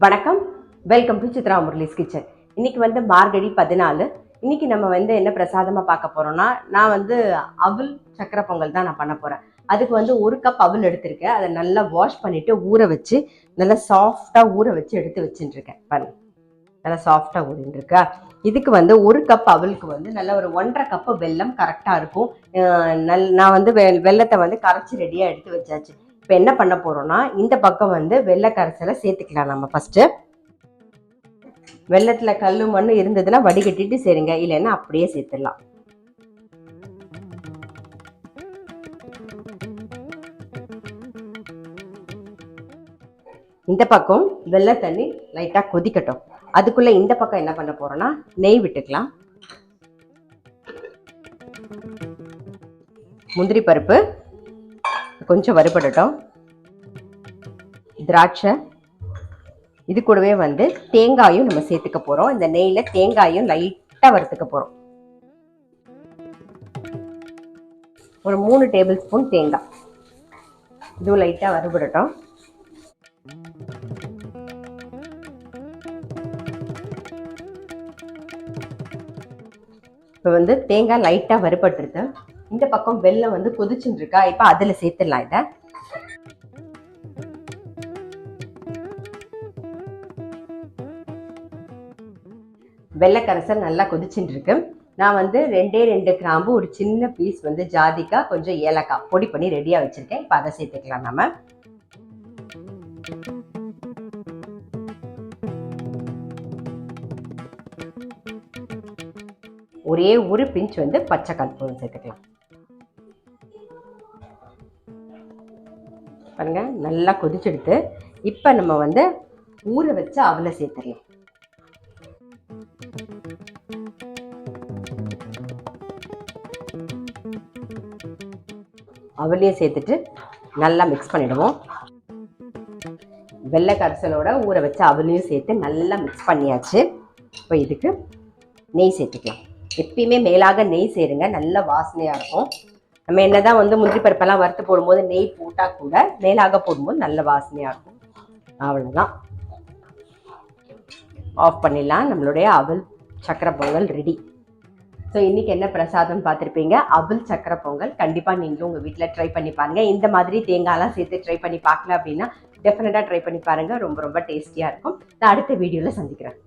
வணக்கம், welcome to Chitra Murali's kitchen. இன்னைக்கு மார்கழி 14. இன்னைக்கு நம்ம என்ன பிரசாதமாக பார்க்க போறோம்னா, நான் அவல் சக்கரை பொங்கல் தான் நான் பண்ண போறேன். அதுக்கு 1 கப் அவல் எடுத்திருக்கேன். அதை நல்லா வாஷ் பண்ணிட்டு ஊற வச்சு நல்லா சாஃப்டாக ஊற வச்சு எடுத்து வச்சுட்டுருக்கேன். பாருங்க, நல்லா சாஃப்டாக ஊறிட்டுருக்கா. இதுக்கு 1 கப் அவலுக்கு நல்லா ஒரு 1.5 கப்பு வெல்லம் கரெக்டாக இருக்கும். நான் வெல்லத்தை கரைச்சி ரெடியாக எடுத்து வச்சாச்சு. இப்போ என்ன பண்ண போறோம்னா, இந்த பக்கம் வெள்ளை கரைசலை சேர்த்துக்கலாம். நம்ம ஃபர்ஸ்ட் வெள்ளத்துல கல்லு மண்ணு இருந்ததுன்னா வடிகட்டிட்டு சேருங்க, இல்லைன்னா அப்படியே சேர்த்துடலாம். இந்த பக்கம் வெள்ளை தண்ணி லைட்டா கொதிக்கட்டும். அதுக்குள்ள இந்த பக்கம் என்ன பண்ண போறோம்னா, நெய் விட்டுக்கலாம். முந்திரி பருப்பு கொஞ்சம் வறுபடட்டும். திராட்சை, இது கூடவே தேங்காயும் நம்ம சேர்த்துக்க போறோம். இந்த நெய்ல தேங்காயும் லைட்டா வறுத்துக்க போறோம். ஒரு 3 டேபிள் ஸ்பூன் தேங்காய், இதுவும் லைட்டா வறுபடட்டும். இப்போ தேங்காய் லைட்டா வறுபட்டுருக்கு. இந்த பக்கம் வெல்லம் கொதிச்சுட்டு இருக்கா. இப்போ அதுல சேர்த்துடலாம். இதை வெள்ளைக்கரைசல் நல்லா கொதிச்சுட்டு இருக்கு. நான் 2 கிராம்பு, ஒரு சின்ன பீஸ் ஜாதிக்காய், கொஞ்சம் ஏலக்காய் பொடி பண்ணி ரெடியா வச்சிருக்கேன். இப்போ அதை சேர்த்துக்கலாம். நம்ம ஒரே ஒரு பிஞ்ச் பச்சை கற்பூரம் சேர்த்துக்கலாம். பாருங்க, நல்லா கொதிச்செடுத்து இப்ப நம்ம ஊற வச்ச அவலை சேர்த்துடலாம். அவலையும் சேர்த்துட்டு நல்லா மிக்ஸ் பண்ணிடுவோம். வெள்ளை கரைசலோட ஊற வச்ச அவலையும் சேர்த்து நல்லா மிக்ஸ் பண்ணியாச்சு. இப்போ இதுக்கு நெய் சேர்த்துக்கலாம். எப்பயுமே மேலாக நெய் சேருங்க, நல்ல வாசனையா இருக்கும். நம்ம என்னதான் முந்திரி பருப்பெல்லாம் வறுத்து போடும்போது நெய் போட்டா கூட மேலாக போடும்போது நல்ல வாசனையா இருக்கும். அவ்வளவுதான், ஆஃப் பண்ணிடலாம். நம்மளுடைய அவல் சக்கரை பொங்கல் ரெடி. ஸோ இன்றைக்கி என்ன பிரசாதம்னு பார்த்துருப்பீங்க, அவல் சக்கரை பொங்கல். கண்டிப்பாக நீங்களும் உங்கள் வீட்டில் ட்ரை பண்ணி பாருங்கள். இந்த மாதிரி தேங்காயெல்லாம் சேர்த்து ட்ரை பண்ணி பார்க்கல அப்படின்னா டெஃபினட்டாக ட்ரை பண்ணி பாருங்கள். ரொம்ப ரொம்ப டேஸ்டியாக இருக்கும். நான் அடுத்த வீடியோவில் சந்திக்கிறேன்.